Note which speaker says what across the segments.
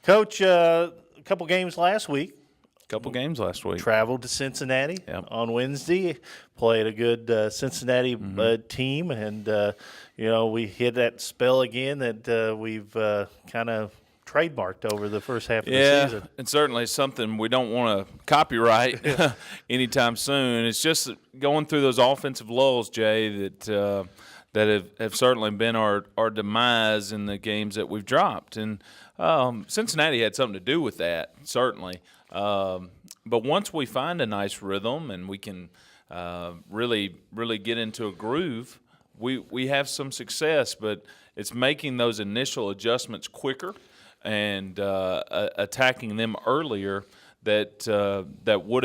Speaker 1: Coach, a couple games last week.
Speaker 2: Traveled to Cincinnati on Wednesday. Played a good Cincinnati team, and we hit that spell again that we've kind of trademarked over the first half of the season.
Speaker 1: And certainly something we don't want to copyright anytime soon. It's just going through those offensive lulls, Jay, that have certainly been our demise in the games that we've dropped. And Cincinnati had something to do with that, certainly. But once we find a nice rhythm and we can really get into a groove, we have some success. But it's making those initial adjustments quicker and attacking them earlier that would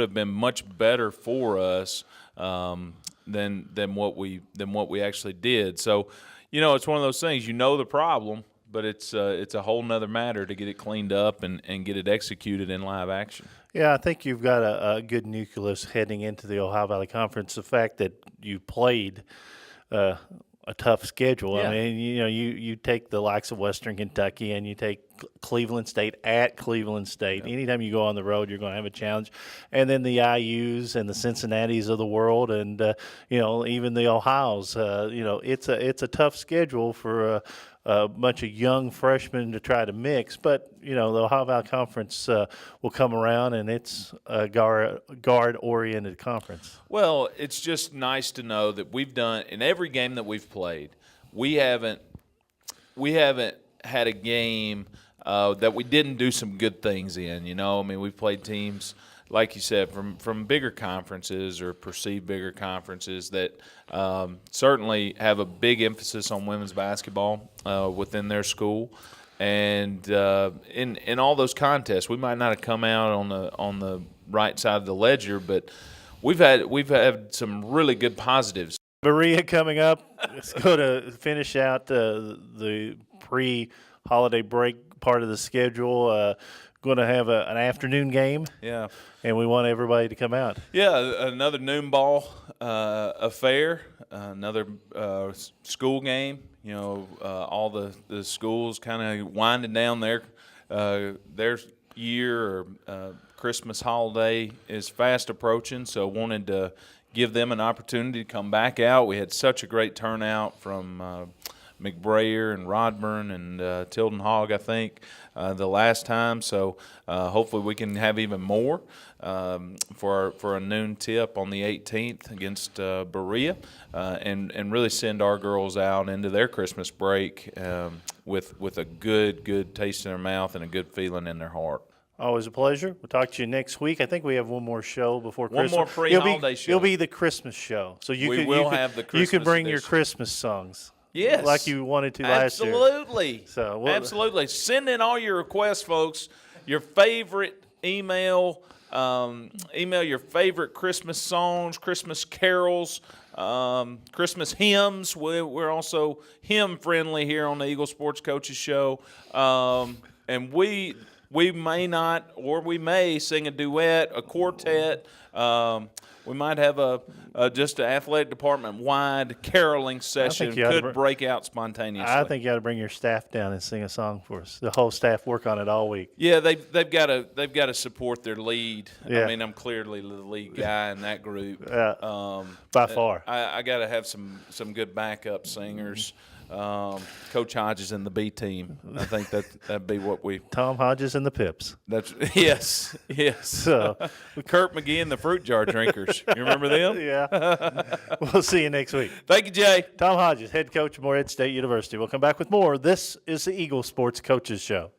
Speaker 1: have been much better for us than what we actually did. So, it's one of those things. The problem, but it's a whole nother matter to get it cleaned up and get it executed in live action.
Speaker 2: Yeah, I think you've got a good nucleus heading into the Ohio Valley Conference. The fact that you played a tough schedule.
Speaker 1: Yeah.
Speaker 2: I mean, you take the likes of Western Kentucky and you take Cleveland State at Cleveland State. Yeah. Anytime you go on the road, you're going to have a challenge. And then the IUs and the Cincinnatis of the world, and even the Ohios. It's a tough schedule for a bunch of young freshmen to try to mix. But the Ohio Valley Conference will come around, and it's a guard-oriented conference.
Speaker 1: Well, it's just nice to know that we've done in every game that we've played. We haven't had a game that we didn't do some good things in. We've played teams, like you said, from bigger conferences or perceived bigger conferences that certainly have a big emphasis on women's basketball within their school. And in all those contests, we might not have come out on the right side of the ledger, but we've had some really good positives.
Speaker 2: Berea coming up. Let's go to finish out the pre-holiday break part of the schedule. Going to have an afternoon game.
Speaker 1: Yeah.
Speaker 2: And we want everybody to come out.
Speaker 1: Yeah, another noon ball affair, another school game. All the schools kind of winding down their year or Christmas holiday is fast approaching, so wanted to give them an opportunity to come back out. We had such a great turnout from McBrayer and Rodburn and Tilden Hogg, I think, the last time. So hopefully we can have even more for a noon tip on the 18th against Berea and really send our girls out into their Christmas break with a good taste in their mouth and a good feeling in their heart.
Speaker 2: Always a pleasure. We'll talk to you next week. I think we have one more show before Christmas.
Speaker 1: One more pre-holiday show.
Speaker 2: It'll be the Christmas show. So
Speaker 1: we will have the Christmas
Speaker 2: You can bring
Speaker 1: edition.
Speaker 2: your Christmas songs.
Speaker 1: Yes.
Speaker 2: Like you wanted to last year.
Speaker 1: Absolutely.
Speaker 2: So
Speaker 1: absolutely. Send in all your requests, folks. Your favorite email your favorite Christmas songs, Christmas carols, Christmas hymns. We're also hymn-friendly here on the Eagle Sports Coaches Show. And we may not, or we may sing a duet, a quartet. We might have just an athletic department-wide caroling session. Could break out spontaneously.
Speaker 2: I think you ought to bring your staff down and sing a song for us. The whole staff work on it all week.
Speaker 1: Yeah, they've got to support their lead.
Speaker 2: Yeah.
Speaker 1: I mean, I'm clearly the lead guy in that group.
Speaker 2: By far.
Speaker 1: I got to have some good backup singers. Coach Hodges and the B team. I think that'd be what we.
Speaker 2: Tom Hodges and the Pips.
Speaker 1: That's yes.
Speaker 2: So
Speaker 1: Kurt McGee and the Fruit Jar Drinkers. You remember them?
Speaker 2: Yeah. We'll see you next week.
Speaker 1: Thank you, Jay.
Speaker 2: Tom Hodges, head coach of Morehead State University. We'll come back with more. This is the Eagle Sports Coaches Show.